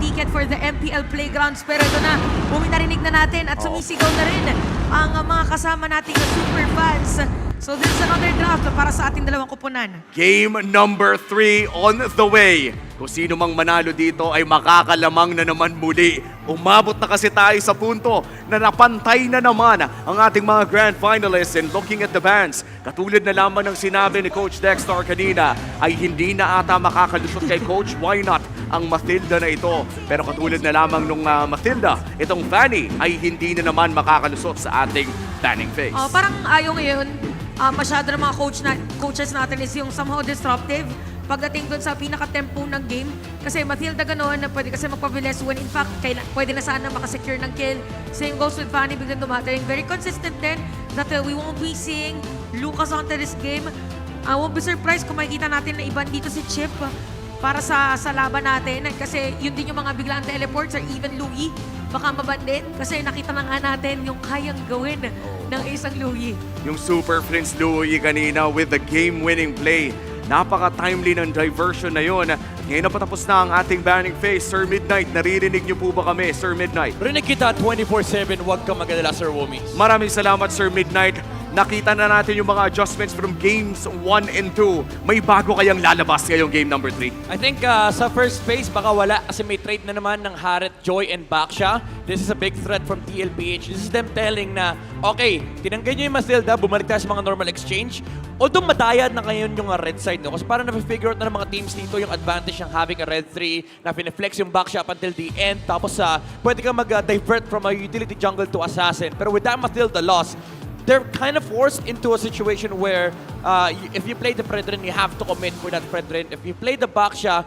ticket for the MPL Playgrounds. Pero ito na, narinig na natin at sumisigaw na rin ang mga kasama nating super fans. So this is another draft para sa ating dalawang kupunan. Game number 3 on the way. Kung sino mang manalo dito ay makakalamang na naman muli. Umabot na kasi tayo sa punto na napantay na naman ang ating mga grand finalists. And looking at the bands, katulad na lamang ng sinabi ni Coach Dexter kanina, ay hindi na ata makakalusot kay Coach. Why not ang Mathilda na ito? Pero katulad na lamang nung Mathilda, itong Fanny ay hindi na naman makakalusot sa ating banning phase. Parang ayaw ngayon, masyado ng mga coaches natin is yung somehow disruptive pagdating doon sa pinaka-tempo ng game. Kasi Mathilda ganoon na pwede kasi magpabilis when in fact pwede na sana makasecure ng kill. Same goes with Fanny, biglang dumating. Very consistent din that we won't be seeing Lucas onto this game. I won't be surprised kung makikita natin na iban dito si Chip para sa laban natin. Kasi yun din yung mga biglang teleports or even Louie. Baka mabandit kasi nakita na nga natin yung kayang gawin ng isang Louie. Yung Super Prince Louie kanina with the game-winning play. Napaka-timely ng diversion na yun. Ngayon na patapos na ang ating banning phase. Sir Midnight, naririnig niyo po ba kami, Sir Midnight? Rinig kita 24/7, huwag kang mag-alala, Sir Womi. Maraming salamat, Sir Midnight. Nakita na natin yung mga adjustments from games 1 and 2. May bago kayang lalabas ngayong game number 3? I think sa first phase, baka wala kasi may trade na naman ng Harit, Joy, and Baksha. This is a big threat from TLPH. This is them telling na, okay, tinanggan nyo yung Mathilda, bumalik tayo sa mga normal exchange. Although madayad na ngayon yung red side, no? Kasi parang na-figure out na ng mga teams dito yung advantage ng having a red 3, na pineflex yung Baksha up until the end. Tapos pwede kang mag-divert from a utility jungle to assassin. Pero with that Mathilda loss, they're kind of forced into a situation where if you play the Fredrin, you have to commit for that Fredrin. If you play the Baksha,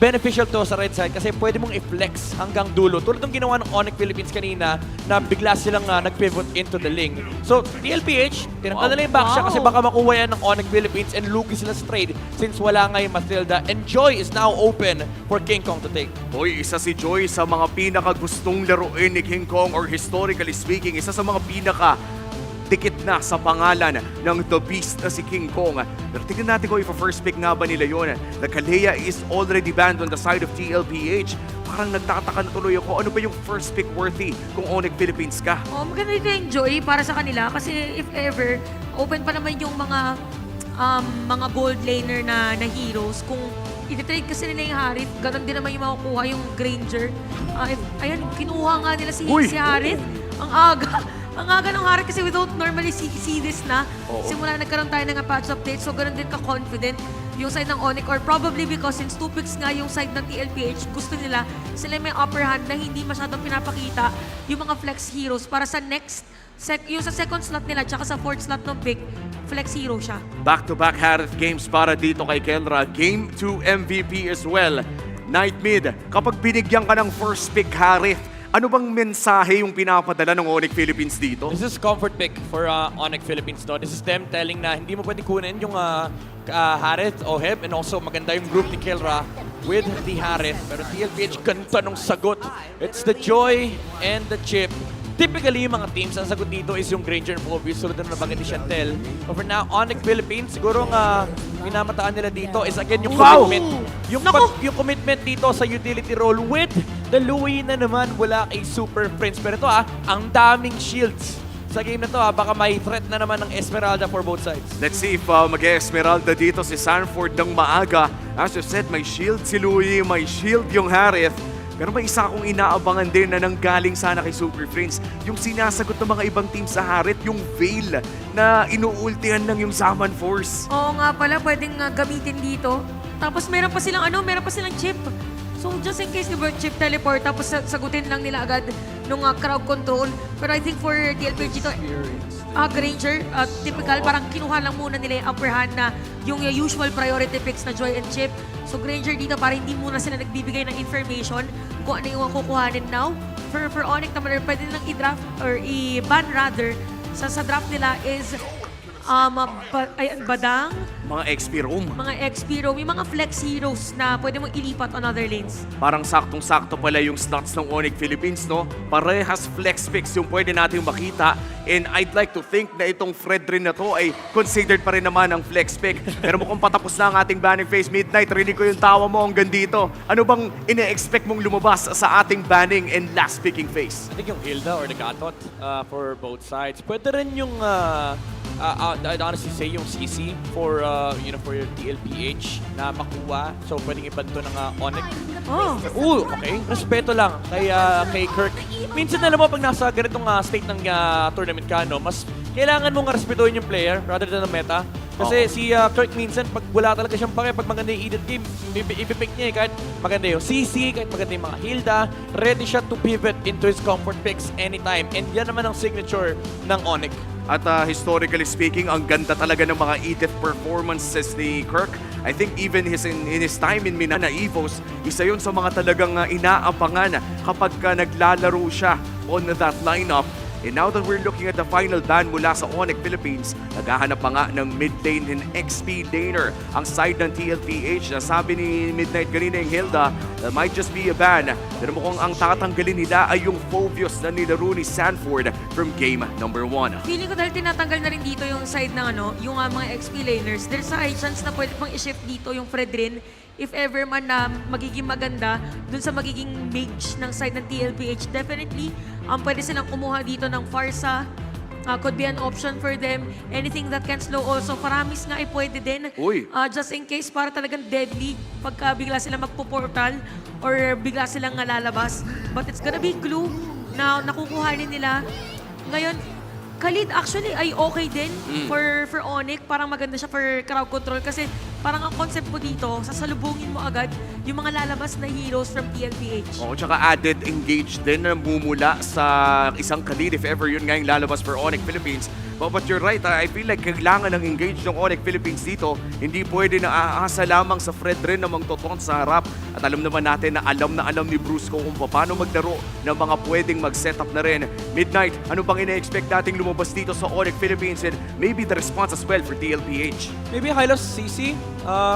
beneficial to sa red side kasi pwede mong i-flex hanggang dulo. Tulad ng ginawa ng Onyx Philippines kanina na bigla silang nag-pivot into the Ling. So, TLPH, tinanggal nila yung Baksha kasi baka makuha yan ng Onyx Philippines and lugi sila sa trade since wala nga yung Mathilda. And Joy is now open for King Kong to take. Hoy, isa si Joy sa mga pinaka-gustong laruin ni King Kong or historically speaking, isa sa mga dikit na sa pangalan ng The Beast na si King Kong. Pero tignan natin kung first pick nga ba nila yun. The Kalea is already banned on the side of TLPH. Parang nagtataka na tuloy ako, ano ba yung first pick worthy kung Onyx Philippines ka? Maganda rin yung Joy para sa kanila kasi if ever, open pa naman yung mga gold laner na heroes. Kung i-trade kasi nila yung Harith, ganun din naman yung makukuha yung Granger. Ayan, kinuha nga nila si Harith. Ang aga. Ang aga ng Harith kasi we don't normally see this na. Simula nagkaroon tayo ng patch update, so ganun din ka-confident yung side ng Onyx, or probably because since 2 picks nga yung side ng TLPH, gusto nila sila may upper hand na hindi masyadong pinapakita yung mga flex heroes para sa yung sa second slot nila tsaka sa fourth slot ng pick, flex hero siya. Back-to-back Harith games para dito kay Kelra. Game 2 MVP as well. Night Mid, kapag binigyan ka ng first pick Harith, ano bang mensahe yung pinapadala ng Onyx Philippines dito? This is comfort pick for Onyx Philippines. No? This is them telling na hindi mo pwede kunin yung Harith o Heb, and also maganda yung group ni Kelra with the Harith. Pero TLPH, ganda nung sagot. It's the Joy and the Chip. Typically, yung mga teams, ang sagot dito is yung Granger and Phobius, sulod na nabanggit ni Chantel. But for now, Onyx Philippines, siguro ang minamataan nila dito is again yung commitment. Yung commitment dito sa utility role with the Louie na naman wala kay Super Prince. Pero ito ang daming shields sa game na to baka may threat na naman ng Esmeralda for both sides. Let's see if mag-Esmeralda dito si Sanford ng maaga. As you said, may shield si Louie, may shield yung Harith. Pero may isa akong inaabangan din na nanggaling sana kay Super Prince. Yung sinasagot ng mga ibang team sa Harith, yung Veil na inuultihan ng yung Zaman Force. Oo nga pala, pwedeng gamitin dito. Tapos meron pa silang chip. So just in case diba chip teleport, tapos sagutin lang nila agad nung crowd control. Pero I think for TLPG dito, Granger, typical, parang kinuha lang muna nila yung upper hand na yung usual priority picks na Joy and Chip. So Granger dito, para hindi muna sila nagbibigay ng information kung ano yung kukuhanin now. For Onyx naman, pwede nilang i-draft or i-ban rather sa draft nila is Badang, Mga XP room. mga XP Roam, yung mga flex heroes na pwede mong ilipat on other lanes. Parang saktong-sakto pala yung stats ng Onyx Philippines, no? Parehas flex picks yung pwede nating makita. And I'd like to think na itong Fred rin na to ay considered pa rin naman ang flex pick. Pero mukhang patapos na ang ating banning phase. Midnight, rinig ko yung tawa mo hanggang dito. Ano bang ine-expect mong lumabas sa ating banning and last picking phase? I think yung Hilda or the Gatot for both sides. Pwede rin yung, I'd honestly say yung CC for, for your TLPH na makuha. So, pwedeng ibanto ng Onyx. Oh, Okay. Respeto lang kay Kirk. Minsan alam mo, pag nasa ganitong state ng tournament ka, no, mas kailangan mong respetuhin yung player rather than the meta. Kasi si Kirk minsan, pag wala talaga siyang pake, pag maganda yung edit game, ipipick niya kahit maganda yung CC, kahit maganda yung mga Hilda, ready siya to pivot into his comfort picks anytime. And yan naman ang signature ng Onyx. At historically speaking, ang ganda talaga ng mga Edith performances ni Kirk. I think even in his time in Minana Evos, isa yun sa mga talagang inaabangan kapag naglalaro siya on that lineup. And now that we're looking at the final ban mula sa Onyx Philippines, naghahanap pa nga ng mid lane and XP laner ang side ng TLPH. Sabi ni Midnight kanina yung Hilda, that might just be a ban. Pero mukhang ang tatanggalin nila ay yung Phobios na nilaro ni Sanford from game number 1. feeling ko dahil tinatanggal na rin dito yung side ng yung mga XP laners, there's a high chance na pwede pang i-shift dito yung Fred rin if ever man na magiging maganda dun sa magiging mage ng side ng TLPH. Definitely, pwede silang kumuha dito ng Farsa. Could be an option for them. Anything that can slow also. Paramis nga ay pwede din. Uy. Just in case para talagang deadly pagka bigla silang magpo-portal or bigla silang lalabas. But it's gonna be glue na nakukuhanin nila. Ngayon, Khalid actually ay okay din for Onyx. Parang maganda siya for crowd control kasi parang ang concept mo dito, sasalubungin mo agad yung mga lalabas na heroes from TLPH. Oo, tsaka added engage din na mumula sa isang Khalid if ever yun nga yung lalabas for Onyx Philippines. But you're right, I feel like kailangan ng engage ng Onyx Philippines dito. Hindi pwede na aasa lamang sa Fred rin na magtoton sa harap. At alam naman natin na alam ni Brusco kung paano maglaro ng mga pwedeng mag-setup na rin. Midnight, ano bang ina-expect nating lumabas dito sa Onyx Philippines and maybe the response as well for TLPH? Maybe Hylos CC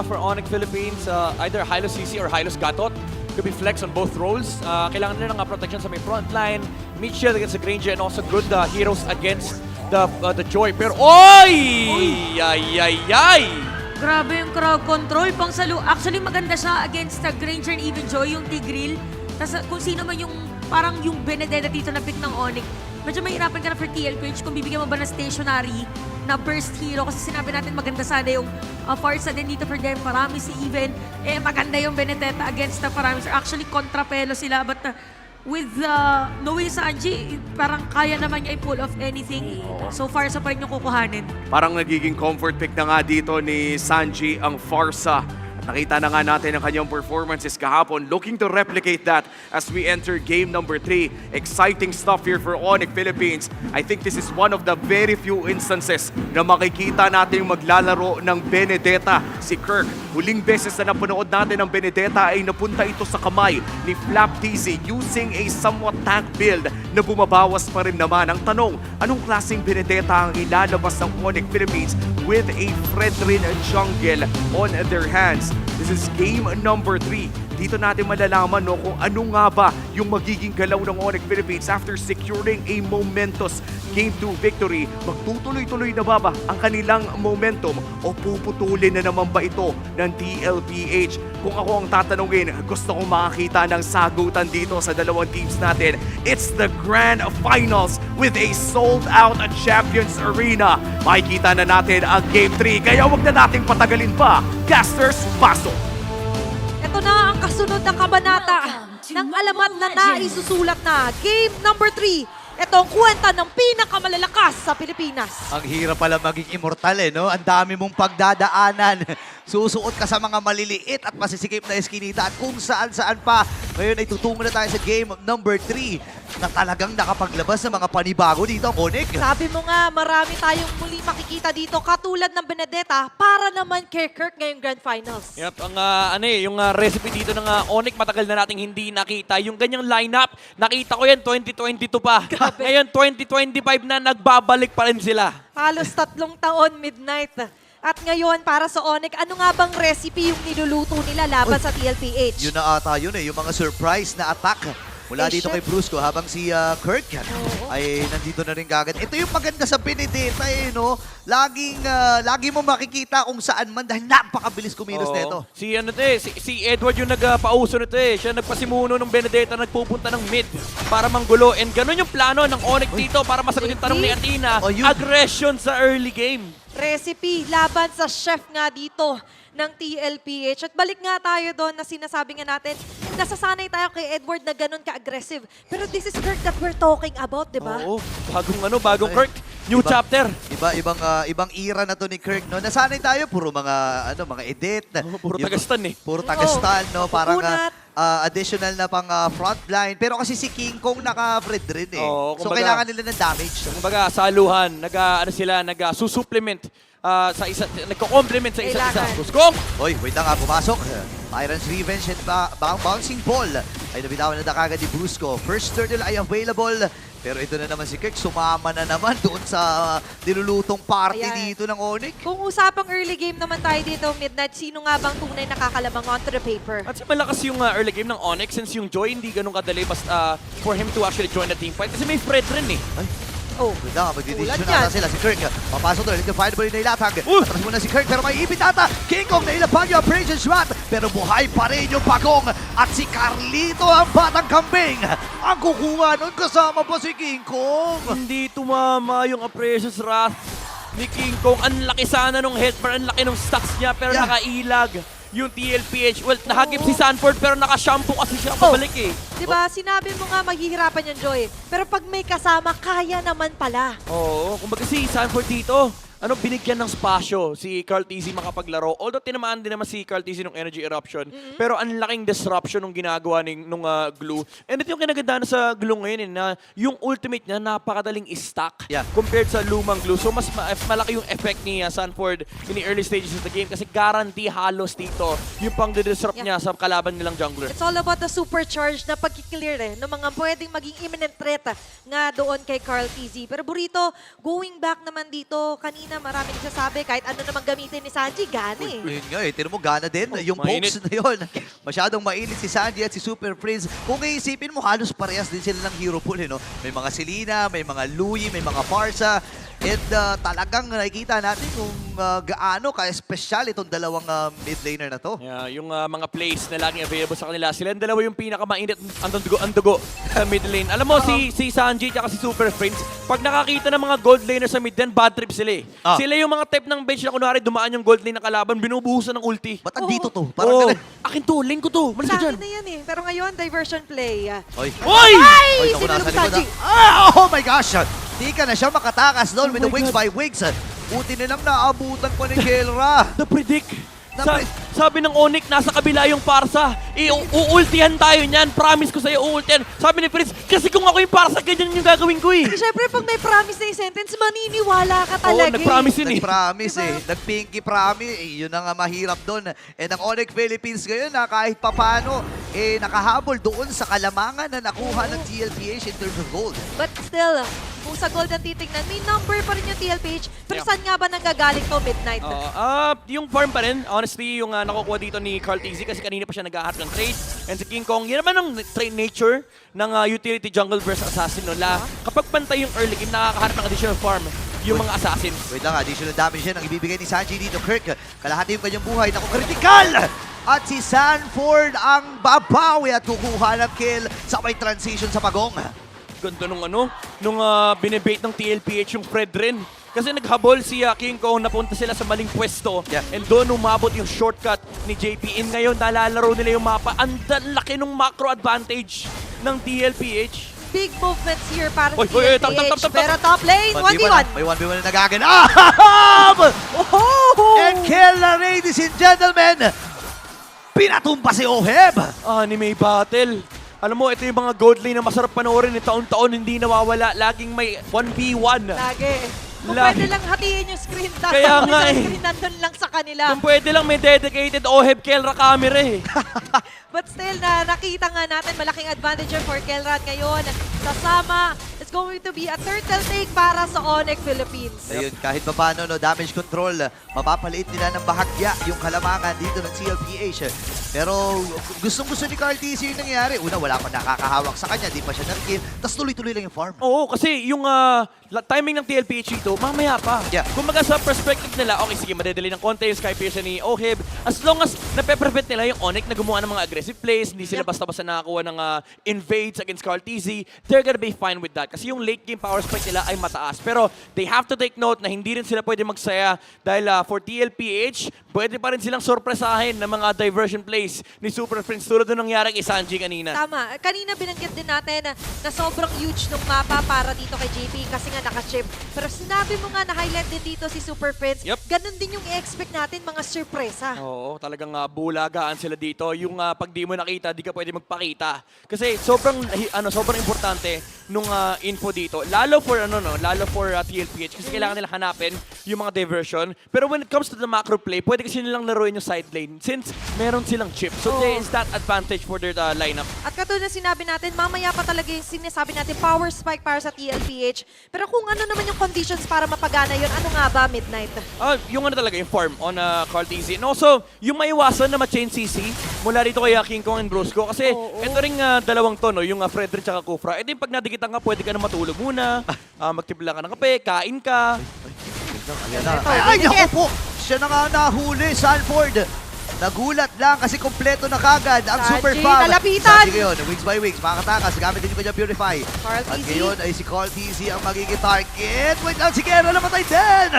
for Onyx Philippines. Either Hylos CC or Hylos Gatot. Could be flex on both roles. Kailangan nila ng protection sa may front line. Mid shield against the Granger and also good heroes against the Joy. Pero, oy! Ay! Grabe yung crowd control. Actually, maganda siya against the Granger and even Joy, yung Tigreal. Tapos kung sino man yung parang yung Benedetta dito na pick ng Onyx, medyo mahirapan ka na for TLPH kung bibigyan mo ba ng stationary na burst hero. Kasi sinabi natin maganda sana yung Farsa din dito for them. Paramis si Even. Maganda yung Benedetta against the Paramis. Actually, kontrapelo sila. But with Noe Sanji, parang kaya naman niya i-pull off anything. So Farsa pa rin yung kukuhanin. Parang nagiging comfort pick na nga dito ni Sanji ang Farsa. At nakita na nga natin ang kanyang performances kahapon. Looking to replicate that as we enter game number 3. Exciting stuff here for Onyx Philippines. I think this is one of the very few instances na makikita natin maglalaro ng Benedetta si Kirk. Huling beses na napanood natin ang Benedetta ay napunta ito sa kamay ni Flap TZ using a somewhat tank build na bumabawas pa rin naman. Ang tanong, anong klaseng Benedetta ang ilalabas ng Onyx Philippines with a Fredrin jungle on their hands? This is game number 3. Dito natin malalaman kung ano nga ba yung magiging galaw ng Onyx Philippines after securing a momentous Game 2 victory. Magtutuloy-tuloy na ba ang kanilang momentum o puputulin na naman ba ito ng TLPH? Kung ako ang tatanungin, gusto kong makakita ng sagutan dito sa dalawang teams natin. It's the Grand Finals with a sold-out Champions Arena. Makikita na natin ang Game 3, kaya wag na nating patagalin pa. Casters, pasok! Ito na ang kasunod na kabanata ng alamat na naisusulat na Game number 3. Ito ang kwenta ng pinakamalalakas sa Pilipinas. Ang hirap pala maging immortal no? Ang dami mong pagdadaanan. Susuot ka sa mga maliliit at masisikip na eskinita at kung saan-saan pa. Ngayon ay tutungo na tayo sa game number 3 na talagang nakapaglabas ng mga panibago dito, Onyx. Sabi mo nga, marami tayong muli makikita dito katulad ng Benedetta para naman kay Kirk ngayong Grand Finals. Yep, ang yung recipe dito ng Onyx matagal na nating hindi nakita. Yung ganyang lineup, nakita ko yan 2022 pa. Ngayon 2025 na nagbabalik pa rin sila. Halos 3 taon, Midnight. At ngayon, para sa Onyx, ano nga bang recipe yung niluluto nila laban sa TLPH? Yun na ata yun yung mga surprise na attack mula Eh, dito chef. kay Brusco habang si Kirk Oo. ay nandito na rin kagad. Ito yung maganda sa Benedetta no? Lagi mo makikita kung saan man dahil napakabilis kumilos Oo. nito. Si Edward yung nagpauso nito eh. Siya nagpasimuno ng Benedetta, nagpupunta ng mid para manggulo. And ganun yung plano ng Onyx dito para masagot yung tanong ni Athena. Oh, yun. Aggression sa early game. Recipe laban sa chef nga dito ng TLPH. At balik nga tayo doon na sinasabi nga natin, nasasanay tayo kay Edward na ganun ka-aggressive. Pero this is Kirk that we're talking about, di ba? Oo. Bagong Ay. Kirk. New Iba- chapter. Ibang era na to ni Kirk, no? Nasanay tayo puro mga edit. Puro Yung- tagastan eh. Puro tagastan, no? Parang Upunat. additional na pang frontline. Pero kasi si King Kong naka-Fred rin eh. Oo, So kumbaga- kailangan nila ng damage. Kumbaga, saluhan, nag-susupplement sa isa, nagko-complement sa isa't isa. Kailangan. Guskong! Hoy, wait na nga, pumasok. Tyrant's Revenge and bouncing ball ay nabitawan na kagad ni Brusco. First turtle ay available. Pero ito na naman si Kirk, sumama na naman doon sa nilulutong party Ayan. dito ng Onyx. Kung usapang early game naman tayo dito, Midnight, sino nga bang tunay nakakalabang onto the paper? At sa malakas yung early game ng Onyx since yung Joy hindi ganun kadali basta for him to actually join the team fight kasi may Fred rin eh. Oh, Wait na, magdidesisyon Tulad na yan. sila. Si Kirk, papasok doon. Ito find ball na ilatag. Uy! Atras muna si Kirk, pero may ipit ata. King Kong na ilapag yung operation shot. Pero buhay pa rin yung Pagong. At si Carlito, ang batang kambing. Ang kukuha nun kasama pa si King Kong. Hindi tumama yung Precious Wrath ni King Kong. Ang laki sana nung headbar, ang laki nung stacks niya pero Yeah. nakailag yung TLPH. Well, nahagip si Sanford pero nakashampoo kasi siya pabalik eh. di ba? Sinabi mo nga maghihirapan yung Joy. Pero pag may kasama, kaya naman pala. Oo, kumbaga si Sanford dito, binigyan ng spasyo si Carl TZ makapaglaro. Although tinamaan din naman si Carl TZ nung energy eruption, pero ang laking disruption nung ginagawa nung glue. And ito yung kinagandaan sa glue ngayon na yung ultimate niya napakadaling i-stack Yeah. compared sa lumang glue. So mas malaki yung effect ni Sanford in the early stages of the game kasi guarantee halos dito yung pang-disrupt Yeah. niya sa kalaban nilang jungler. It's all about the supercharged na pag-clear ng mga pwedeng maging imminent threat nga doon kay Carl TZ. Pero Burrito, going back naman dito, kanina marami nagsasabi kahit ano naman gamitin ni Sanji, gani. Yun nga eh, tinan mo gana din. Yung mainit. pokes na yun. Masyadong mainit si Sanji at si Super Prince. Kung iisipin mo, halos parehas din sila ng hero pool. No? May mga Selena, may mga Louie, may mga Parsa. And talagang nakikita natin kung gaano ka-espesyal itong dalawang mid laner na to. Yeah, yung mga plays na laging available sa kanila, sila ang dalawa yung pinakamainit ang dugo sa mid lane. Alam mo, si Sanji at si Super Prince, pag nakakita ng mga gold laner sa mid lane, bad trip sila eh. Ah. Sila yung mga type ng bench na kunwari dumaan yung gold lane na kalaban, binubuhusan ng ulti. Ba't andito to? Parang Oh, ganun. akin to, lane ko to, malis Sa ka dyan. akin na yan eh. Pero ngayon, diversion play. Oy. Oy! Oy, naku, Sinulog nasa likod Sanji. na. Oh my gosh! Di ka na siya makatakas doon Oh with the my wings God. by wings. Buti na lang naabutan pa ni Kelra. Na-predict. Na-predict. Sabi ng Onyx, nasa kabila yung Parsa. Uultihan tayo niyan. Promise ko sa'yo, uultihan. Sabi ni Prince, kasi kung ako yung Parsa, ganyan yung gagawin ko eh. Siyempre, pag may promise na yung sentence, maniniwala ka Oo, talaga. nag-promise yun eh. Nag-promise Diba? eh. Nag-pinky promise. Yun ang mahirap doon. And ang Onyx Philippines ngayon na kahit papano, nakahabol doon sa kalamangan na nakuha ng TLPH in terms of gold. But still, kung sa gold ang titignan, may number pa rin yung TLPH. Pero Yeah. saan nga ba nanggagaling to Midnight? Yung farm pa rin, honestly, yung nakukuha dito ni Carl TZ kasi kanina pa siya nag-ahat ng trade. And si King Kong, yan naman ang trade nature ng utility jungle versus assassin. No? Kapag pantay yung early game, nakakaharap ng additional farm yung mga assassins. Wait lang, additional damage yan ang ibibigay ni Sanji dito. Kirk, kalahati yung kanyang buhay. Naku, critical! At si Sanford ang babawi at kukuha ng kill sa may transition sa Pagong. Ganda nung binibait ng TLPH yung Fred rin. Kasi naghabol si King Kong, napunta sila sa maling pwesto. Yeah. And doon umabot yung shortcut ni JP. And ngayon, nalalaro nila yung mapa. Ang laki nung macro advantage ng TLPH. Big movements here para Oy, sa oy, oy, TLPH. tap. Pero top lane, 1v1. May 1v1 na nagaganap! Oh! And kill na, ladies and gentlemen! Pinatumpa si Oheb! Anime battle. Alam mo, ito yung mga gold lane na masarap panoorin. Taon-taon hindi nawawala. Laging may 1v1. Lagi. Kung Lagi. pwede lang hatiin yung screen, Kaya nga isang eh. screen nandun lang sa kanila. Kung pwede lang may dedicated Oheb Kelra camera eh. But still, nakita nga natin malaking advantage for Kelran ngayon. Kasama, it's going to be a turtle take para sa Onyx Philippines. Ayun, kahit pa paano, no, damage control, mapapaliit nila ng bahagya yung kalamangan dito ng CLPH. Pero gustong-gusto ni Carl TC yung nangyari. Una, wala pa nakakahawak sa kanya, di pa siya narikin. Tapos tuloy-tuloy lang yung farm. Oo, kasi yung timing ng TLPH ito, mamaya pa. Yeah. Kung maga sa perspective nila, okay, sige, madedali ng konti yung Sky Pierce ni Oheb. As long as nape-prevent nila yung Onyx na gumawa ng mga aggressive plays, hindi sila basta-basta nakakuha ng invades against Carl TZ, they're gonna be fine with that. Kasi yung late game power spike nila ay mataas. Pero they have to take note na hindi rin sila pwede magsaya dahil for TLPH, pwede pa rin silang sorpresahin ng mga diversion plays ni Super Prince tulad ng nangyari kay Sanji kanina. Tama. Kanina binanggit din natin na sobrang huge nung mapa para dito kay JP kasi nga naka-chip. Pero sinabi mo nga na highlight din dito si Super Prince. Yep. Ganun din yung i-expect natin, mga sorpresa. Oo, talagang bulagaan sila dito. Yung pag di mo nakita, di ka pwede magpakita. Kasi sobrang importante nung info dito. Lalo for TLPH kasi kailangan nila hanapin yung mga diversion. Pero when it comes to the macro play, pwede kasi nilang laruin yung side lane since meron silang chip. So there is that advantage for their lineup. At katulad na sinabi natin, mamaya pa talaga yung sinasabi natin, power spike para sa TLPH. Pero kung ano naman yung conditions para mapagana yun, ano nga ba, Midnight? Yung talaga, yung farm on Carl TZ. And also, yung maiwasan na ma-chain CC mula dito kay King Kong and Brusco. Kasi ito ring dalawang to, no? Yung Frederick at Kufra. Ito yung pag nadikitan ka, pwede ka na matulog muna, magtibla ka ng kape, kain ka. Ayan na. Ay, naku po! Siya na nga nahuli, Sanford. Nagulat lang kasi kompleto na kagad ang Sanji, super fab. nalapitan! Sanji ngayon, wings by wings, makatakas. Gamit din yung kanyang Purify. Carl At TZ. ngayon ay si Carl TZ ang magiging target. Wait lang, si Kera namatay din!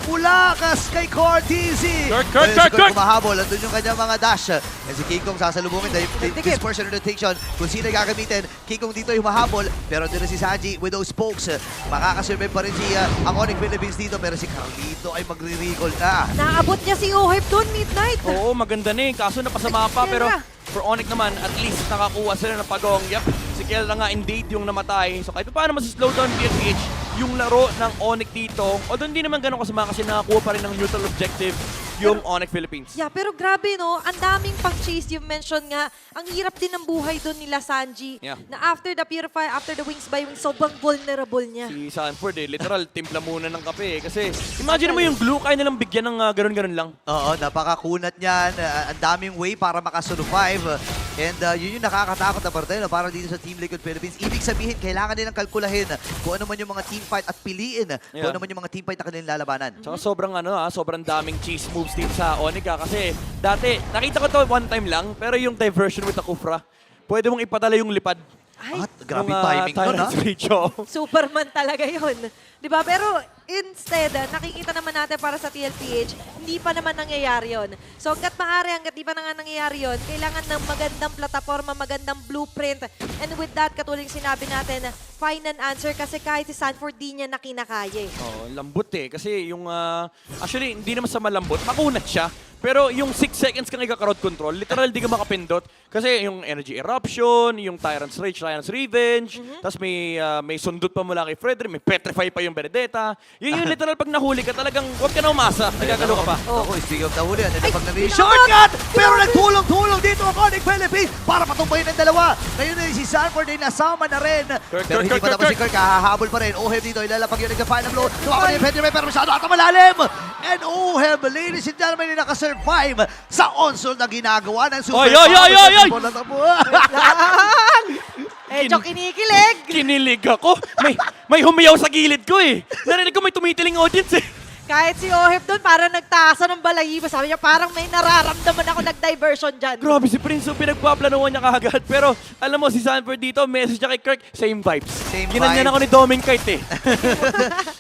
Mulakas kay Carl TZ. Kurt! Si Kurt kumahabol. Andun yung kanyang mga dash. And si King Kong sasalubungin dahil dispersion rotation. Kung sino ay gagamitin, King Kong dito yung mahabol. Pero doon na si Sanji with those pokes. Makakasurvive pa rin si ang Onyx Philippines dito. Pero si Carlito ay magre-recall na. Naabot niya si Oheb doon, Midnight. Oo, maganda na kaso napasama pa. Pero Kelra. for Onyx naman, at least nakakuha sila ng pagong. Yep, si Kelra nga indeed yung namatay. So kahit paano mas-slow down PNPH yung laro ng Onyx dito. Although hindi naman ganun kasama kasi nakakuha pa rin ng neutral objective yung Onyx Philippines. Yeah, pero grabe no, ang daming pang-chase. You mentioned nga, ang hirap din ng buhay doon nila Sanji. Yeah. Na after the Purify, after the Wings by Wings, sobrang vulnerable niya. Si Sanford literal, timpla muna ng kape. Kasi imagine mo yung glue, kaya nilang bigyan ng ganun-ganun lang. Oo, napakakunat niyan. Ang daming way para makasurvive. And yun yung nakakatakot na parte, no? Para dito sa Team Liquid Philippines. Ibig sabihin, kailangan nilang kalkulahin kung ano man yung mga team fight at piliin kung ano man yung mga team fight na kanilang lalabanan. Tsaka sobrang daming cheese moves din sa Onyx kasi dati, nakita ko to one time lang, pero yung diversion with the Kufra, pwede mong ipadala yung lipad. Ay, At grabe Nung, timing nun, ha? Tyrant's Ratio. Superman talaga yun. 'Di ba? Pero instead, nakikita naman natin para sa TLPH, hindi pa naman nangyayari yun. So hanggat maaari, hanggat di pa na nga nangyayari yun, kailangan ng magandang plataforma, magandang blueprint. And with that, katulad yung sinabi natin, find an answer kasi kahit si Sanford di niya na kinakaya eh. Oh, lambot Kasi yung, actually, hindi naman sa malambot, makunat siya. Pero yung 6 seconds kang ika-crowd control, literal di ka makapindot. Kasi yung Energy Eruption, yung Tyrant's Rage, Tyrant's Revenge, tapos may sundot pa mula kay Frederick, may Petrify pa yung Benedetta. Yun yung literal pag nahuli ka, talagang huwag ka na umasa, nagagalo ka pa. Ako, speaking of nahuli, ano Ay, pag nabili? pinakot! Shortcut! Pero nagtulong-tulong dito ang Onyx Philippines para patumbayin ang dalawa. Ngayon ay si Sanford ay nasama na rin. Pero hindi pa tapos si Kirk, hahabol pa rin. Oheb dito, ilalapag yun ng final blow. Tumakas niya yung Petrify, pero masyado ata malalim. And Oheb, ladies and gentlemen, ay nakasurvive sa onslaught na ginagawa ng Super Oy! Medyo kinikilig. Kinilig ako. May humiyaw sa gilid ko eh. Narinig ko may tumitiling audience eh. Kahit si Oheb doon, parang nagtaasa ng balahibo. Sabi niya, parang may nararamdaman ako nag-diversion dyan. Grabe si Prince, so pinagpaplanuhan niya kagad. Pero alam mo, si Sanford dito, message niya kay Kirk, same vibes. Same Ginanyan vibes. ako ni Dominic Kite eh.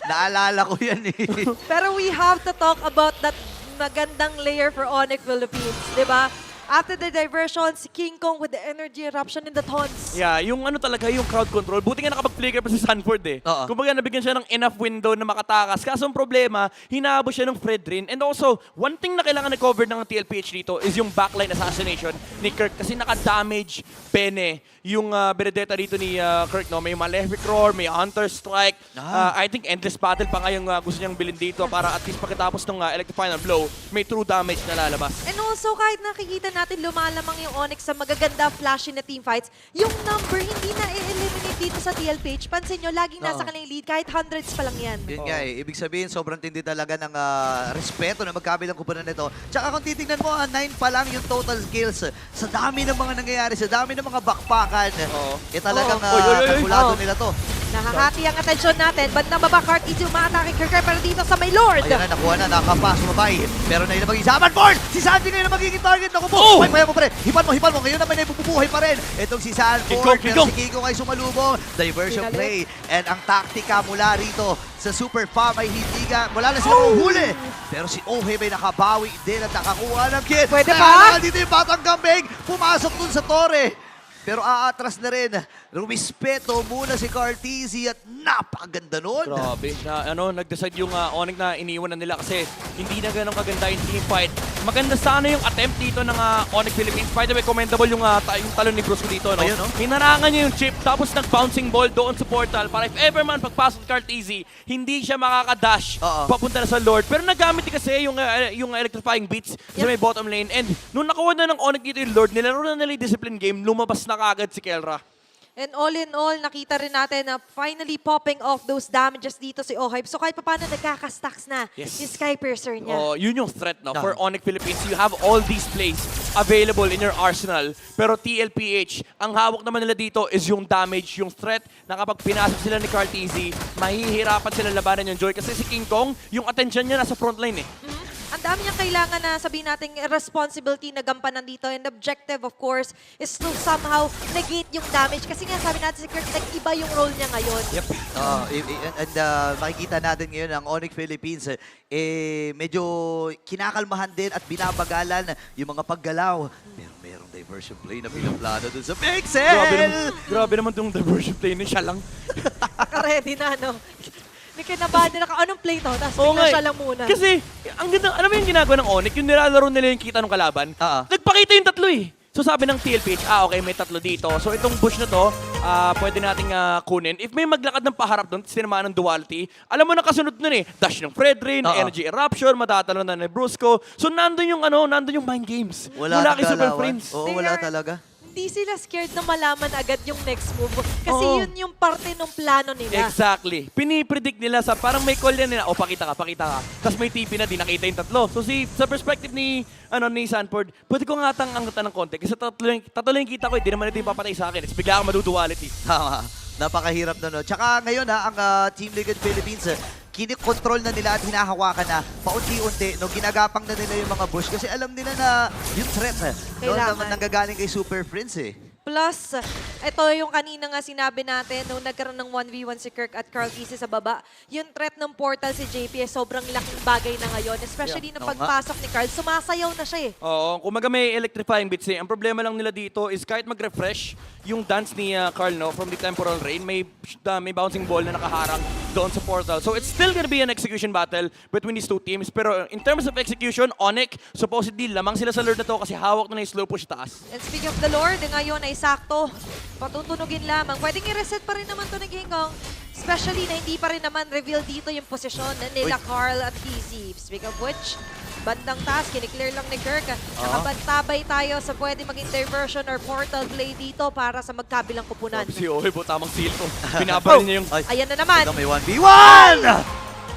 Naalala ko yan eh. Pero we have to talk about that magandang layer for Onyx Philippines, di ba? After the diversion, si King Kong with the energy eruption in the taunts. Yeah, yung ano talaga, yung crowd control. Buti nga nakapag-flicker pa si Sanford eh. Oo. Kumbaga nabigyan siya ng enough window na makatakas. Kaso ang problema, hinabo siya ng Fred rin. And also, one thing na kailangan na-cover ng TLPH dito is yung backline assassination ni Kirk. Kasi naka-damage Pene yung Benedetta dito ni Kirk. No? May Malefic Roar, may Hunter Strike. I think Endless Battle pa nga yung gusto niyang bilhin dito para at least pagkatapos ng Electrifying Blow, may true damage na lalabas. And also, kahit nakikita natin lumalamang yung Onyx sa magaganda flashy na teamfights, yung number hindi na i-eliminate dito sa TLPH. Pansin nyo, laging nasa Oo. kanilang lead kahit hundreds pa lang yan. Yun nga eh. Ibig sabihin, sobrang tindi talaga ng respeto na magkabilang kupunan nito. Tsaka kung titignan mo, 9 pa lang yung total kills. Sa dami ng mga nangyayari, sa dami ng mga bakpakan, Oo. talagang Oo. Oy, oy, oy, oy. kalkulado Oo. nila to. Nakahati ang atensyon natin. Bandang baba, Cart Easy umaatake Kirker pero dito sa may Lord. Ayan na, nakuha na, nakapas, sumabay. Pero na yun ang magiging Sanford! Si Sanji ngayon ang magiging target. Naku po! Oh! Paya mo pa rin. Hipan mo. Ngayon naman ay bubuhay pa rin. Itong si Sanford. King Pero Kong. si Kiko ay sumalubong. Diversion Pinalit. play. And ang taktika mula rito sa Super Fam ay hindi nga, wala na silang huli. Pero si Ohe may nakabawi din at nakakuha ng kid. Pwede Kaya pa? dito yung batang kambing. Pumasok dun sa tore. Pero aatras na rin. Rumispeto muna si Cartesi at napakaganda nun. Grabe. Na, nag-decide yung Onyx na iniwan na nila kasi hindi na ganun kaganda yung team fight. Maganda sana yung attempt dito ng Onyx Philippines. By the way, commendable yung talon ni Brusco dito. No? Ayun, no? Hinarangan niya yung chip tapos nag-bouncing ball doon sa portal para if ever man pagpasok ni Cartesi, hindi siya makakadash Oo. papunta na sa Lord. Pero nagamit din kasi yung electrifying beats sa may bottom lane. And nung nakuha na ng Onyx dito yung Lord, nilaro na nila yung discipline game, lumabas na kaagad si Kelra. And all in all, nakita rin natin na finally popping off those damages dito si Ohype. So kahit paano nagkakastacks na Yes. yung Skypiercer niya. Oh, yun yung threat no? No. For Onyx Philippines. You have all these plays available in your arsenal. Pero TLPH, ang hawak naman nila dito is yung damage, yung threat na kapag pinasok sila ni Cartesi, mahihirapan sila labanan yung Joy. Kasi si King Kong, yung attention niya nasa frontline eh. Ang dami niyang kailangan na sabihin natin responsibility na gampanan dito. And objective, of course, is to somehow negate yung damage. Kasi nga sabi natin si Kirk, nag-iba yung role niya ngayon. Yep. And makikita natin ngayon ang Onyx Philippines, medyo kinakalmahan din at binabagalan yung mga paggalaw. Pero merong diversion play na pinaplano dun sa Pixel! Grabe naman itong diversion play ni siya lang. Naka-ready na, no? May kinabahan na anong play to? Tapos Oo bigla nga siya eh. lang muna. Kasi, ang ganda, alam mo yung ginagawa ng Onyx, yung nilalaro nila yung kita ng kalaban, nagpakita yung tatlo eh. So sabi ng TLPH, okay, may tatlo dito. So itong bush na to, pwede nating kunin. If may maglakad ng paharap doon, tinamaan ng duality, alam mo na kasunod nun eh. Dash ng Fredrin, energy eruption, matatalo na ni Brusco. So nandun yung nandun yung mind games. Mula kay Super Friends. Oo, wala talaga. Hindi sila scared na malaman agad yung next move. Kasi Oo. yun yung parte ng plano nila. Exactly. Pinipredict nila sa parang may call yan nila, pakita ka. Tapos may TP na, di nakita yung tatlo. So sa perspective ni Sanford, pwede ko nga angatan ng konti. Kasi tatlo yung kita ko, di naman ito yung papatay sa akin. It's bigla akong maduduality. Tama. Napakahirap na no. Tsaka ngayon ang Team Liquid Philippines, kinikontrol na nila at hinahawakan na paunti-unti no, ginagapang na nila yung mga bush kasi alam nila na yung threat no, Kailangan. naman nanggagaling kay Super Prince eh. Plus, ito yung kanina nga sinabi natin nung nagkaroon ng 1v1 si Kirk at Carl Easy sa baba. Yung threat ng portal si JP sobrang laking bagay na ngayon. Especially nung Oo nga. pagpasok ni Carl, sumasayaw na siya eh. Oo, kumaga may electrifying bits eh. Ang problema lang nila dito is kahit mag-refresh yung dance ni Carl no, from the Temporal Rain, may bouncing ball na nakaharang doon sa portal. So it's still gonna be an execution battle between these two teams. Pero in terms of execution, Onyx, supposedly lamang sila sa Lord na to kasi hawak na yung slow push taas. And speaking of the Lord, ngayon ay sakto. Patutunugin lamang. Pwedeng i-reset pa rin naman to ni King Kong. Especially na hindi pa rin naman reveal dito yung posisyon nila Carl at Easy. Speaking of which, bandang taas, kiniklear lang ni Kirk. Nakabantabay tayo sa pwede maging diversion or portal play dito para sa magkabilang kupunan. Si Ohe po, tamang seal to. Binabaril niya yung... Ayan na naman. May 1v1!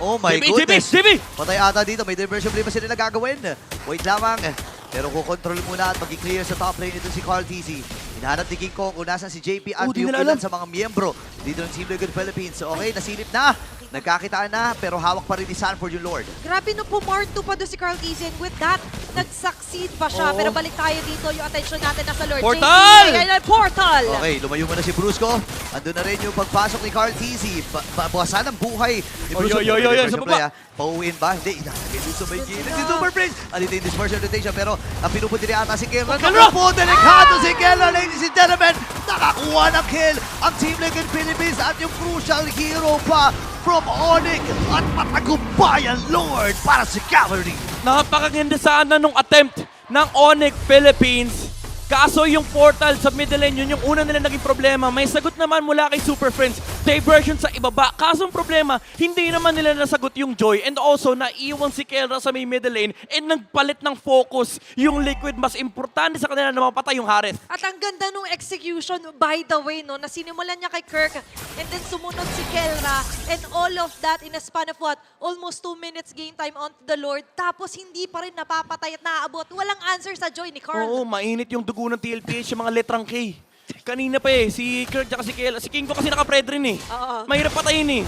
Oh my JB, goodness. JB! Patay ata dito. May diversion play pa sila nagagawin. Wait lamang. Pero kukontrol muna at mag-clear sa top lane ito si Carl TC. Hinahanap ni King Kong kung nasan si JP at di yung nila ilan alam. sa mga miyembro dito ng Team Liquid Philippines. So, okay, nasilip na. Nagkakitaan na, pero hawak pa rin ni Sanford yung Lord. Grabe no, pumart 2 pa doon si Carl Easy. And with that, nag-succeed pa siya. Oo. Pero balik tayo dito, yung attention natin nasa Lord. Portal! JP, ayan, portal! Okay, lumayo muna si Brusco. Andun na rin yung pagpasok ni Carl Tizzy. Bawasan ang buhay ni Brusco. Sa baba. Pauwiin ba? Hindi, inalagay dito sa may gilid. Si Super Prince! Alito yung dispersion rotation, pero ang pinupunti ni ata si Kelra. Nakapo, delikado si Kelra, ladies and gentlemen! Nakakuha ng kill ang Team Liquid Philippines at yung crucial hero pa from Onyx at matagumpayan Lord para si Cavalry. Napakaganda sana nung attempt ng Onyx Philippines. Kaso yung portal sa middle lane, yun yung una nila naging problema. May sagot naman mula kay Super Friends. Diversion sa ibaba. Kaso ang problema, hindi naman nila nasagot yung Joy. And also, naiwan si Kelra sa may middle lane and nagpalit ng focus. Yung Liquid, mas importante sa kanila na mapatay yung Harith. At ang ganda nung execution, by the way, no, na sinimulan niya kay Kirk and then sumunod si Kelra and all of that in a span of what? Almost 2 minutes game time onto the Lord. Tapos hindi pa rin napapatay at naaabot. Walang answer sa Joy ni Carl. Oo, mainit yung dugo ng TLPH, yung mga letrang K. Kanina pa eh, si Kirk at si Kelra. Si King ko kasi naka-pred rin eh. Oo. Mahirap patayin eh.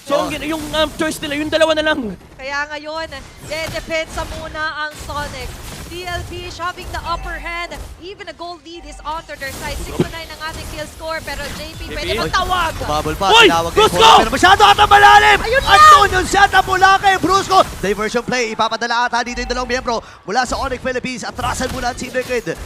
So, yung choice nila, yung dalawa na lang. Kaya ngayon, depensa muna ang Sonic. TLP having the upper hand. Even a gold lead is onto their side. 6-9 ang ating kill score. Pero JP pwede magtawag. Bubble pa, Hoy! tinawag kay Brusco! Paul, pero masyado ata malalim! Ayun At lang! doon yung setup mula kay Brusco. Diversion play, ipapadala ata dito yung dalawang miyembro mula sa Onyx Philippines. Atrasan muna ang Team Liquid.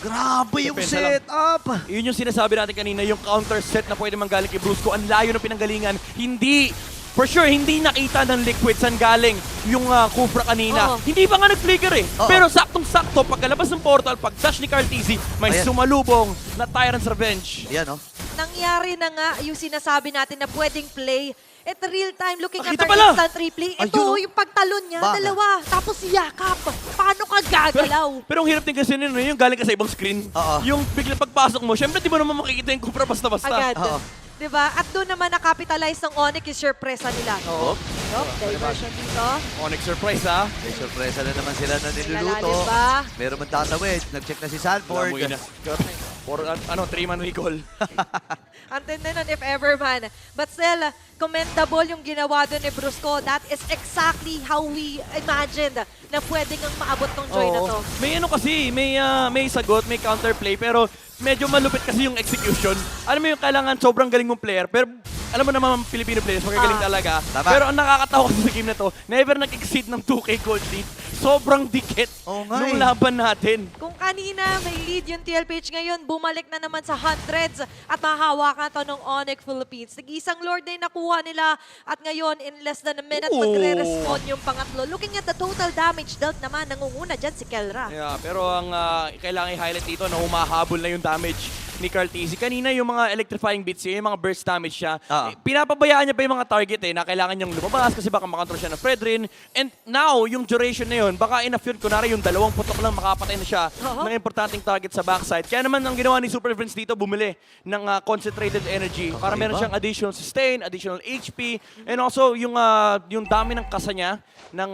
Grabe yung Depensa lang. setup! Yun yung sinasabi natin kanina, yung counter set na pwede manggaling kay Brusco. Ang layo ng pinanggalingan. Hindi, for sure, hindi nakita ng Liquid saan galing yung Kufra kanina. Oo. Hindi pa nga nag-flicker eh. Oo. Pero saktong-sakto, pagkalabas ng portal, pag-dash ni Carl Tizzy, may Ayan. sumalubong na Tyrant's Revenge. Yan, no? Nangyari na nga yung sinasabi natin na pwedeng play. At real time, looking at Nakita our pala. instant replay. Ito, Ayun, oh. yung pagtalon niya, Baga. dalawa. Tapos yakap. Paano ka gagalaw? Pero ang hirap din kasi nun, yung galing ka sa ibang screen. Oo. Yung bigla pagpasok mo, syempre di mo naman makikita yung Kufra basta-basta. Agad. Oo. Diba? At doon naman nakapitalize ng Onyx yung surpresa nila. Oo. Yup, diversion dito. Onyx surprise ha. May sorpresa na naman sila na niluluto. Lalalim ba? Meron man tatawid. Nag-check na si Sanford. Amoy na. For 3-man recall. Antindi nun if ever man. But still, commendable yung ginawa doon ni Brusco. That is exactly how we imagined na pwede ngang maabot tong Joy na to. May ano kasi, may sagot, may counterplay, pero medyo malupit kasi yung execution. Alam mo yung kailangan sobrang galing mong player, pero alam mo naman Filipino players, magagaling talaga. Tama. Pero ang nakakatawa kasi sa game na to, never nag-exceed ng 2K gold lead. Sobrang dikit Oo nga nung eh. laban natin. Kung kanina may lead yung TLPH ngayon, bumalik na naman sa hundreds at mahahawakan to ng Onyx Philippines. Nag-isang Lord na yung nakuha nila at ngayon in less than a minute Oo. magre-respond yung pangatlo. Looking at the total damage dealt naman, nangunguna dyan si Kelra. Yeah, pero ang kailangan i-highlight dito na humahabol na yung damage ni Carl Tizzy. Kanina yung mga electrifying bits, yung mga burst damage siya, pinapabayaan niya pa yung mga target na kailangan niyang lumabas kasi baka makontrol siya ng Fredrin. And now, yung duration na yun, baka enough yun. Kunwari yung 2 putok lang makapatay na siya ng importanteng target sa backside. Kaya naman ang ginawa ni Super Friends dito, bumili ng concentrated energy para meron siyang additional sustain, additional HP, and also yung dami ng kasa niya ng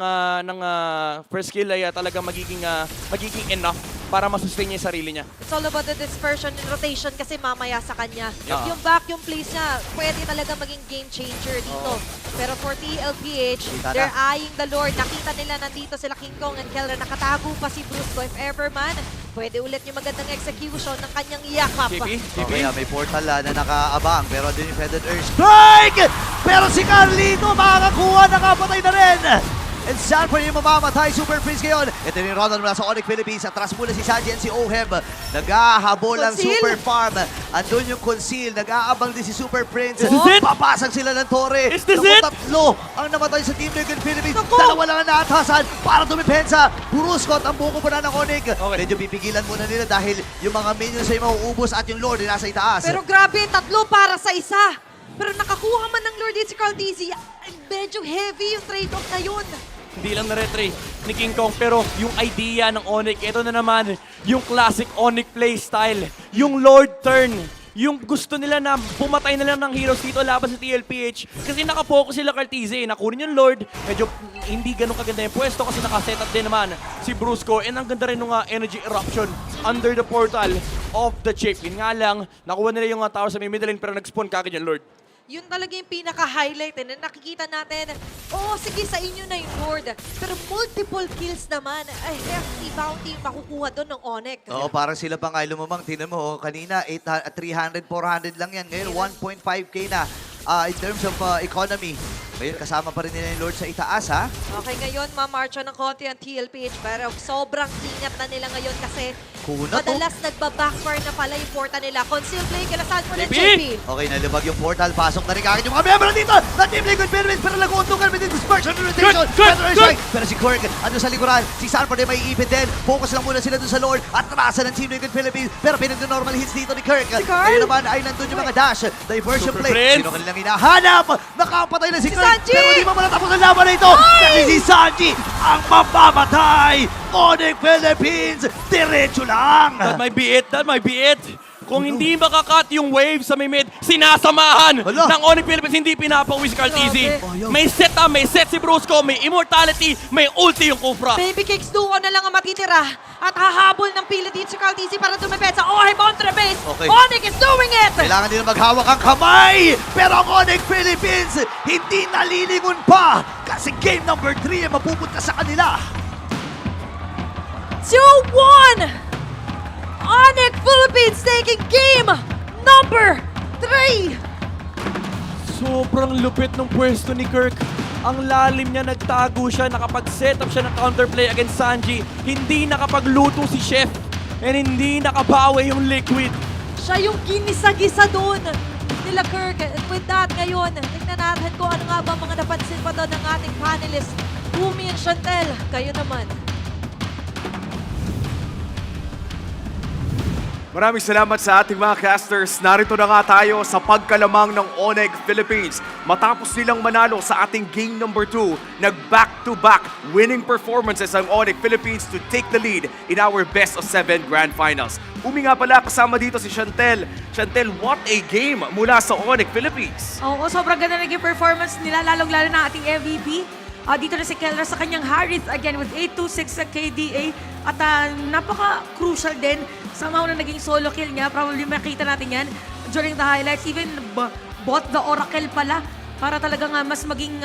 first skill ay talagang magiging enough para masustain niya yung sarili niya. It's all about the dispersion and rotation kasi mamaya sa kanya. Yeah. Yung vacuum plays niya, pwede talaga maging game changer dito. Pero for TLPH, Kita na. they're eyeing the Lord. Nakita nila nandito sila King Kong and Kelra. Nakatago pa si Brusco. If ever man, pwede ulit yung magandang execution ng kanyang yakap. JP? Okay, may portal na nakaabang, pero din yung Feathered Earth Strike! Pero si Carlito makakakuha, nakapatay na rin! And Sanford yung mamamatay, Super Prince ngayon. Ito yung Ronald mula sa Onyx Philippines. Atras muna si Sanji and si Oheb. Nag-ahabol ang Conceal. Super Farm. Andun yung Conceal. Nag-aabang din si Super Prince. Is this it? Papasang sila ng Torre. Is this Naku, it? tatlo ang namatay sa Team Liquid Philippines. Naku! Dalawa lang ang naatasan para dumipensa. Brusco at ang buko muna ng Onyx. Okay. Medyo pipigilan muna nila dahil yung mga minions ay mauubos at yung Lord ay nasa itaas. Pero grabe, 3 para sa isa. Pero nakakuha man ng Lord dito si Carl Tizzy. Medyo heavy yung trade-off na yun. Hindi lang na-retry ni King Kong, pero yung idea ng Onyx, ito na naman, yung classic Onyx playstyle, yung Lord turn, yung gusto nila na pumatay na lang ng heroes dito laban sa TLPH kasi nakapokus sila Carl Tizzy, nakunin yung Lord, medyo hindi ganun kaganda yung pwesto kasi nakaset up din naman si Brusco and ang ganda rin ng energy eruption under the portal of the chip. Yun nga lang, nakuha nila yung tower sa may middle lane pero nag-spawn kagad yung Lord. yun talaga yung pinaka-highlight na nakikita natin. Oo, sige, sa inyo na yung Lord. Pero multiple kills naman. Ay, hefty bounty yung makukuha doon ng Onyx. Oo, parang sila pa nga lumamang. Tingnan mo, kanina 300, 400 lang yan. Ngayon, 1.5k na in terms of economy. Ngayon, kasama pa rin nila yung Lord sa itaas, ha? Okay, ngayon, mamarcha ng konti ang TLPH. Pero sobrang ingat na nila ngayon kasi Kuna to. madalas nagbabackfire na pala yung porta nila. Conceal play, kalasan mo ng JP! JP. Okay, nalubag yung portal. Pasok na rin kagad yung mga miyembro dito na Team Liquid Pyramids. Pero nag-uuntungan with the dispersion rotation. Pero si Quirk, ano sa likuran? Si Sanford ay may ipin din. Focus lang muna sila dun sa Lord. At trasan ng Team Liquid Philippines. Pero pinag-normal hits dito ni Kirk. Ngayon naman ay nandun yung mga dash. Diversion Super play. Prince. Sino kanilang hinahanap? Nakapatay na si Kirk. Sanji! Pero di pa matatapos ang laban na ito. Kasi si Sanji ang mamamatay. Onyx Philippines. Diretso lang. That might be it. That might be it. Kung hindi makakat yung wave sa may mid, sinasamahan Hala. ng Onyx Philippines, hindi pinapauwi si Carteezy. Grabe. May set si Brusco, may immortality, may ulti yung Kufra. Baby Kicks duo na lang ang matitira. At hahabol ng pili dito si Caltisi para dumipet sa Ohe Montre base. Okay. Onyx is doing it! Kailangan nila maghawak ang kamay. Pero ang Onyx Philippines hindi nalilingon pa. Kasi game number 3 ay mapupunta sa kanila. 2-1! Onyx Philippines taking game number 3! Sobrang lupit ng pwesto ni Kirk. Ang lalim niya, nagtago siya, nakapag-set up siya ng counterplay against Sanji. Hindi nakapagluto si Chef. And hindi nakabawi yung Liquid. Siya yung ginisa-gisa doon nila Kirk. And with that, ngayon, tingnan natin kung ano nga ba mga napansin pa doon ng ating panelists. Umi and Chantel, kayo naman. Maraming salamat sa ating mga casters. Narito na nga tayo sa pagkalamang ng Onyx Philippines. Matapos nilang manalo sa ating game number 2, nag-back-to-back winning performances ang Onyx Philippines to take the lead in our best of 7 grand finals. Umi nga pala, kasama dito si Chantel. Chantel, what a game mula sa Onyx Philippines. Oo, sobrang ganda naging performance nila, lalong-lalo na ating MVP. Dito na si Kelra sa kanyang Harith again with 826 sa KDA. At napaka-crucial din sa mga na naging solo kill niya. Probably makita natin yan during the highlights. Even bought the Oracle pala para talagang mas maging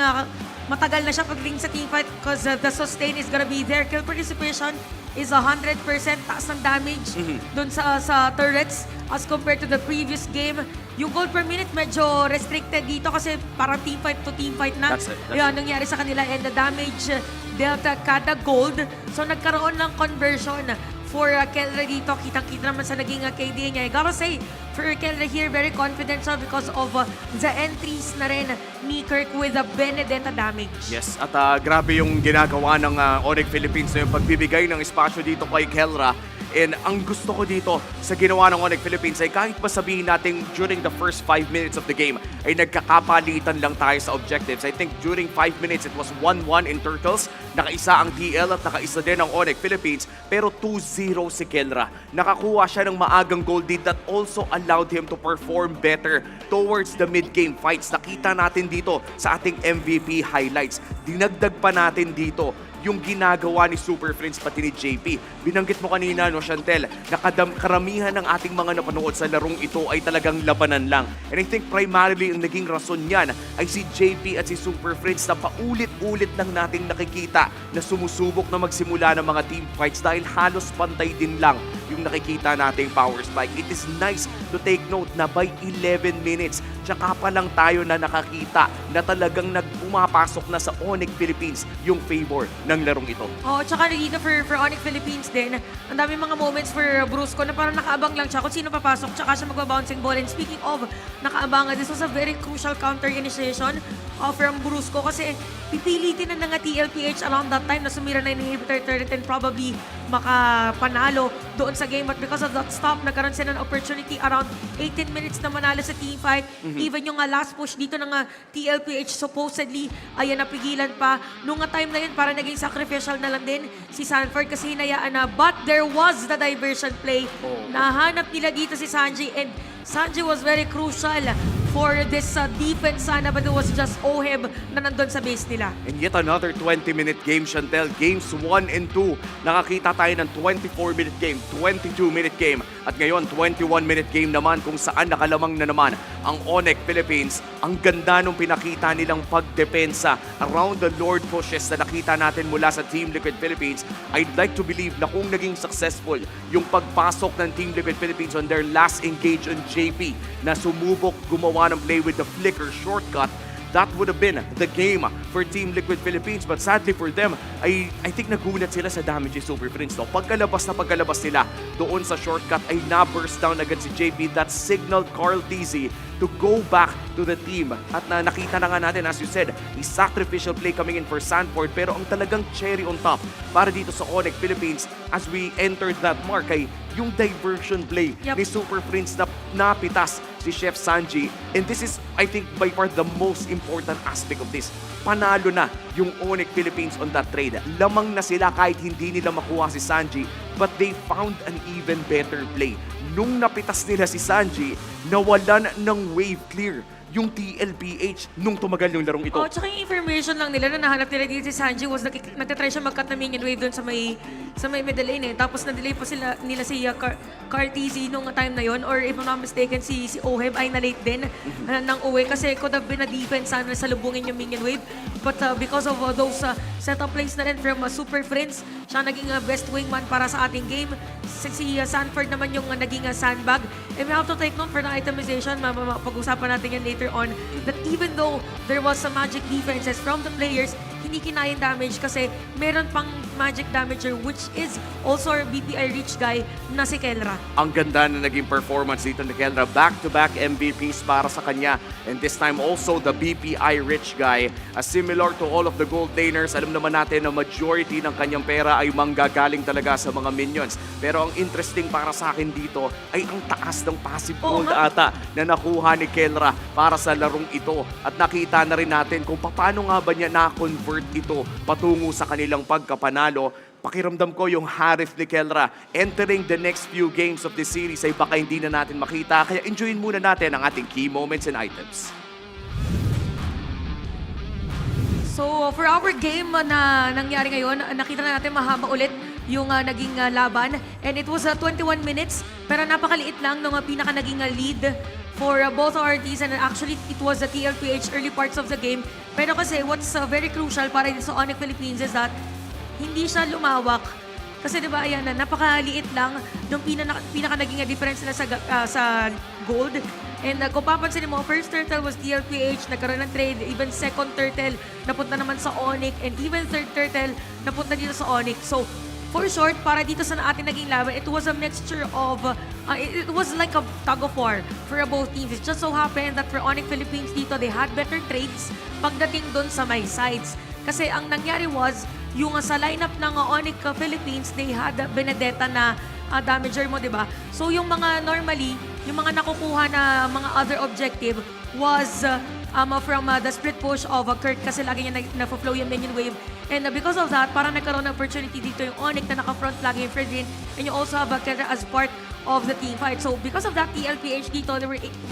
matagal na siya pagdating sa teamfight because the sustain is gonna be there. Kill participation is 100%, taas ng damage dun sa turrets as compared to the previous game. Yung gold per minute medyo restricted dito kasi parang teamfight to teamfight na. That's it. Yan, nangyari sa kanila and the damage delta kada gold. So nagkaroon ng conversion for Kelra dito. Kitang-kita naman sa naging KDA niya. I gotta say, for Kelra here, very confident siya because of the entries na rin ni Kirk with the Benedetta damage. Yes, at grabe yung ginagawa ng Onyx Philippines na yung pagbibigay ng espasyo dito kay Kelra. And ang gusto ko dito sa ginawa ng Onyx Philippines ay kahit pa sabihin natin during the first 5 minutes of the game ay nagkakapalitan lang tayo sa objectives. I think during 5 minutes it was 1-1 in Turtles. Nakaisa ang TL at nakaisa din ang Onyx Philippines. Pero 2-0 si Kelra. Nakakuha siya ng maagang goal lead that also allowed him to perform better towards the mid-game fights. Nakita natin dito sa ating MVP highlights. Dinagdag pa natin dito yung ginagawa ni Super Friends pati ni JP. Binanggit mo kanina, no, Chantel, na karamihan ng ating mga napanood sa larong ito ay talagang labanan lang. And I think primarily ang naging rason niyan ay si JP at si Super Friends na paulit-ulit lang nating nakikita na sumusubok na magsimula ng mga team fights dahil halos pantay din lang yung nakikita nating power spike. It is nice to take note na by 11 minutes, tsaka pa lang tayo na nakakita na talagang pumapasok na sa Onyx Philippines yung favor ng larong ito. Oo, tsaka dito for Onyx Philippines din, ang dami mga moments for Brusco na parang nakaabang lang siya kung sino papasok, tsaka siya magbabouncing ball. And speaking of nakaabangan, this was a very crucial counter initiation from Brusco kasi pipilitin na nga TLPH around that time na sumira na yung inhibitor turret and probably makapanalo doon sa game. But because of that stop, nagkaroon sila ng opportunity around 18 minutes na manalo sa teamfight. Even yung last push dito ng TLPH supposedly ay napigilan pa. Nung time na yun, parang naging sacrificial na lang din si Sanford kasi hinayaan na. But there was the diversion play. Nahanap nila dito si Sanji and Sanji was very crucial for this defense sana, but it was just Oheb na nandun sa base nila. And yet another 20-minute game, Chantel. Games 1 and 2. Nakakita tayo ng 24-minute game, 22-minute game, at ngayon 21-minute game naman kung saan nakalamang na naman ang Onyx Philippines. Ang ganda nung pinakita nilang pagdepensa around the Lord pushes na nakita natin mula sa Team Liquid Philippines. I'd like to believe na kung naging successful yung pagpasok ng Team Liquid Philippines on their last engage on JP na sumubok gumawa ng play with the flicker shortcut, that would have been the game for Team Liquid Philippines. But sadly for them, I think nagulat sila sa damage ni Super Prince. No? Pagkalabas nila doon sa shortcut ay na-burst down agad si JP. That signaled Carl TZ to go back to the team. At nakita na nga natin, as you said, a sacrificial play coming in for Sanford. Pero ang talagang cherry on top para dito sa Onyx Philippines as we entered that mark ay yung diversion play Yep. ni Super Prince na napitas si Chef Sanji. And this is, I think, by far the most important aspect of this. Panalo na yung Onyx Philippines on that trade. Lamang na sila kahit hindi nila makuha si Sanji, but they found an even better play. Nung napitas nila si Sanji, nawalan ng wave clear yung TLPH nung tumagal yung larong ito. Oh, tsaka yung information lang nila na nahanap nila dito si Sanji was nagtatry siya mag-cut na minion wave doon sa may middle lane eh. Tapos na-delay pa nila si Carl TZ nung time na yon, or if I'm not mistaken si Oheb ay na-late din ng uwi kasi could have been a defense sana salubungin yung minion wave. But because of those setup plays na rin from Super Friends, siya naging best wingman para sa ating game. Si Sanford naman yung naging sandbag. And we have to take note for the itemization, pag-usapan natin yan later on, that even though there was some magic defenses from the players, hindi kinayang damage kasi meron pang magic damager which is also our BPI Reach guy na si Kelra. Ang ganda na naging performance dito ni Kelra. Back-to-back MVPs para sa kanya. And this time also the BPI Rich guy. Similar to all of the gold laners, alam naman natin na majority ng kanyang pera ay manggagaling talaga sa mga minions. Pero ang interesting para sa akin dito ay ang taas ng passive Oo gold nga. ata na nakuha ni Kelra para sa larong ito. At nakita na rin natin kung paano nga ba niya na-convert ito patungo sa kanilang pagkapanalo. Pakiramdam ko yung Harith ni Kelra entering the next few games of this series ay baka hindi na natin makita. Kaya enjoyin muna natin ang ating key moments and items. So for our game na nangyari ngayon, nakita na natin mahaba ulit yung naging laban. And it was 21 minutes, pero napakaliit lang nung pinaka naging lead for both our teams. And actually, it was the TLPH early parts of the game. Pero kasi what's very crucial para dito sa Onyx Philippines is that hindi siya lumawak. Kasi diba, ayan na, napakaliit lang nung pinaka naging difference nila sa gold. And kung papansin mo, first turtle was TLPH, nagkaroon ng trade. Even second turtle, napunta naman sa Onyx. And even third turtle, napunta dito sa Onyx. So, for short, para dito sa ating naging laban, it was a mixture of, it was like a tug of war for both teams. It just so happened that for Onyx Philippines dito, they had better trades pagdating doon sa may sides. Kasi ang nangyari was, yung sa lineup ng Onyx Philippines, they had Benedetta na damager mo, di ba? So yung mga normally, yung mga nakukuha na mga other objective was from the split push of Kurt kasi lagi niya na-flow yung minion wave. And because of that, parang nagkaroon ng opportunity dito yung Onyx na naka-front lagi yung Fredrin. And you also have Kelra as part of the team fight. So because of that, TLPH dito,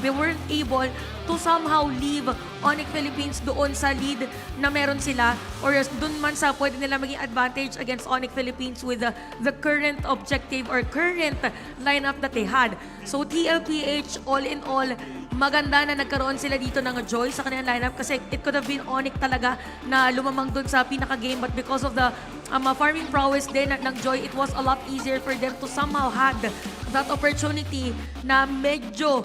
they weren't able to somehow leave Onyx Philippines doon sa lead na meron sila, or doon man sa pwede nila maging advantage against Onyx Philippines with the current objective or current lineup that they had. So TLPH, all in all, maganda na nagkaroon sila dito ng joy sa kanilang lineup kasi it could have been Onyx talaga na lumamang doon sa pinaka-game, but because of the farming prowess din ng Joy, it was a lot easier for them to somehow had that opportunity na medyo